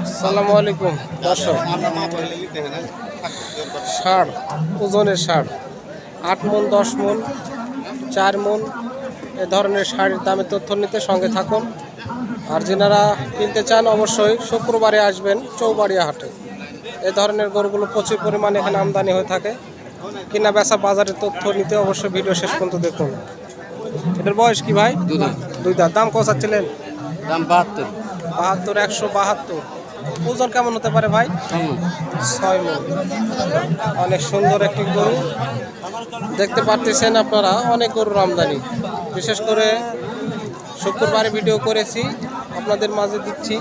আসসালামু আলাইকুম দর্শক, ষাঁড় ওজনের ষাঁড় 8 মণ 10 মণ 4 মণ এ ধরনের ষাঁড়ের দামের তথ্য নিতে সঙ্গে থাকুন। আর যারা কিনতে চান অবশ্যই শুক্রবারে আসবেন চৌবাড়িয়া হাটে। এ ধরনের গরুগুলো প্রচুর পরিমাণে এখানে আমদানি হয়ে থাকে। কিনা বেচা বাজারের তথ্য নিতে অবশ্যই ভিডিও শেষ পর্যন্ত দেখুন। এটার বয়স কি ভাই? দুই দাঁত। দাম কত চাচ্ছিলেন? দাম 72। 172। ওজন কেমন হতে পারে ভাই? 6 মণ। অনেক সুন্দর একটি গরু দেখতে পাচ্ছেন আপনারা। অনেক গরুর আমদানি, বিশেষ করে শুক্রবারে ভিডিও করেছি, আপনাদের মাঝে দিচ্ছি।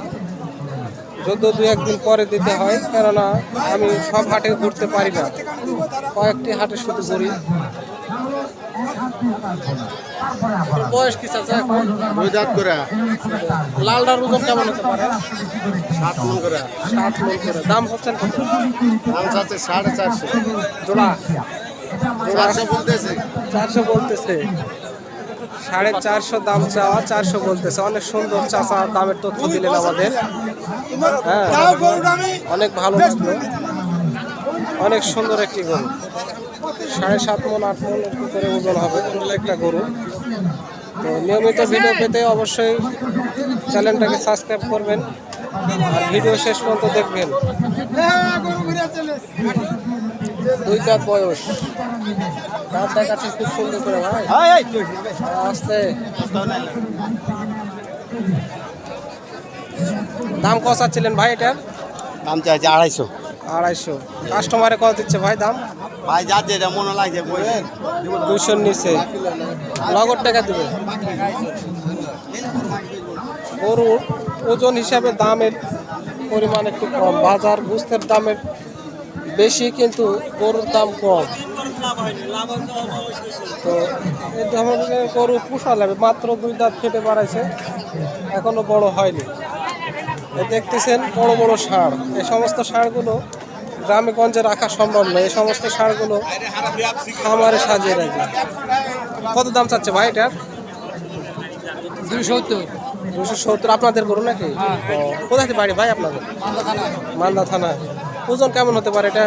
যদিও 2-1 দিন পরে দিতে হয়, কেননা আমি সব হাটে ঘুরতে পারি না, কয়েকটি হাটে শুধু ঘুরি। বয়স কি চাচা? এখন 2 দাঁত করে। লালটার ওজন কেমন হতে পারে? 7 মণ করে। 7 মণ করে। দাম হচ্ছেন কত? দাম চাচ্ছে 450 জোড়া 400 বলতেছে। 400 বলতেছে। 450 দাম চাওয়া, 400 বলতেছে। অনেক সুন্দর চাচা দামের তথ্য দিলেন আমাদের। হ্যাঁ, অনেক ভালো লাগলো। অনেক সুন্দর একটি গরু, 7.5 মণ 8 মণ একটু করে ওজন হবে একটা গরু। তো নিয়মিত ভিডিও পেতে অবশ্যই চ্যানেলটাকে সাবস্ক্রাইব করবেন আর ভিডিও শেষ পর্যন্ত দেখবেন। 2 দাঁত বয়স। দাঁত দেখাচ্ছে খুব সুন্দর করে ভাই। আস্তে। দাম কত চাচ্ছিলেন ভাই এটার? দাম চাইছে 250। 250। কাস্টমারে কত দিচ্ছে ভাই দাম? ভাই যাচ্ছে এটা মনে লাগছে 200 নিচে। নগদ টাকা দেবে। গরুর ওজন হিসাবে দামের পরিমাণ একটু কম। বাজার গুস্তের দামের বেশি, কিন্তু গরুর দাম কম। তো এই ধরনের গরু পোষা লাগবে। মাত্র 2 দাঁত খেতে পারাইছে, এখনো বড় হয়নি। দেখতেছেন বড় বড় ষাঁড়। এই সমস্ত ষাঁড়গুলো গ্রামে গঞ্জে রাখা সম্ভব নয়। এই সমস্ত ষাঁড়গুলো খামারে সাজিয়ে রাখবে। কত দাম চাচ্ছে ভাই এটার? 270। 270। আপনাদের গরু নাকি? কোথায় বাড়ি ভাই আপনাদের? মালদা থানা। ওজন কেমন হতে পারে এটা?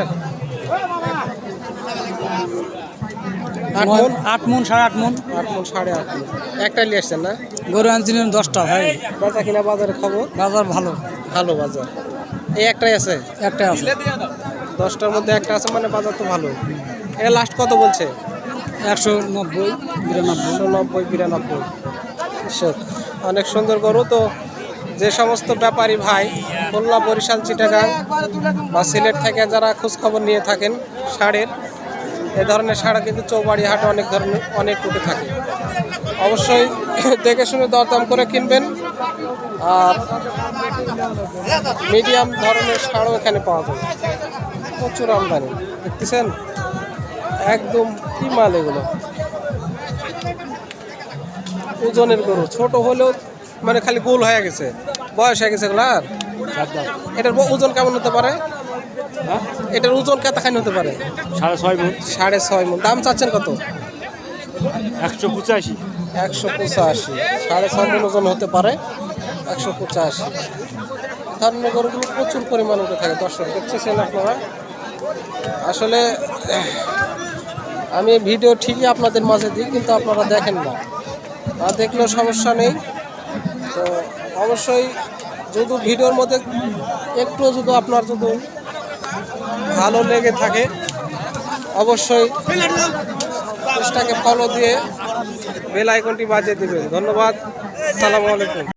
8 মণ 8 মণ 8.5 মণ। 8 মণ 8.5 মণ। একটাই নিয়ে আসছেন না? গরু আনছিলেন 10টা ভাই। বেচা কিনা বাজারে খবর? বাজার ভালো। ভালো বাজার। এই একটাই আছে? একটা আছে। 10টার মধ্যে একটা আছে, মানে বাজার তো ভালো। এটা লাস্ট কত বলছে? 190 92। অনেক সুন্দর গরু। তো যে সমস্ত ব্যাপারী ভাই খুলনা, বরিশাল, চিটাগাং বা সিলেট থেকে যারা খোঁজখবর নিয়ে থাকেন ষাঁড়ের, এ ধরনের ষাঁড় কিন্তু চৌবাড়ি হাটে অনেক রুটে থাকে। অবশ্যই দেখে শুনে দরদাম করে কিনবেন। আর মিডিয়াম ধরনের ষাঁড়ও এখানে পাওয়া যায়। প্রচুর আমদানি দেখতেছেন, একদম কি মাল এগুলো। ওজনের গরু, ছোট হলেও মানে খালি গোল হয়ে গেছে, বয়স হয়ে গেছে এগুলো। আর এটার ওজন কেমন হতে পারে? এটার ওজন কতখানি হতে পারে? 6.5 মণ। 6.5 মণ। দাম চাচ্ছেন কত? 185। 185। 6.5 মণ ওজন হতে পারে, 185। ধরনের গরুগুলো প্রচুর পরিমাণ উঠে থাকে। দর্শক দেখতেছেন আপনারা। আসলে আমি ভিডিও ঠিকই আপনাদের মাঝে দিই, কিন্তু আপনারা দেখেন না। আর দেখলেও সমস্যা নেই। তো অবশ্যই যদি ভিডিওর মধ্যে একটু যদি আপনার যদি ভালো লেগে থাকে, অবশ্যই পেজটাকে ফলো দিয়ে বেল আইকনটি বাজিয়ে দেবেন। ধন্যবাদ। আসসালামু আলাইকুম।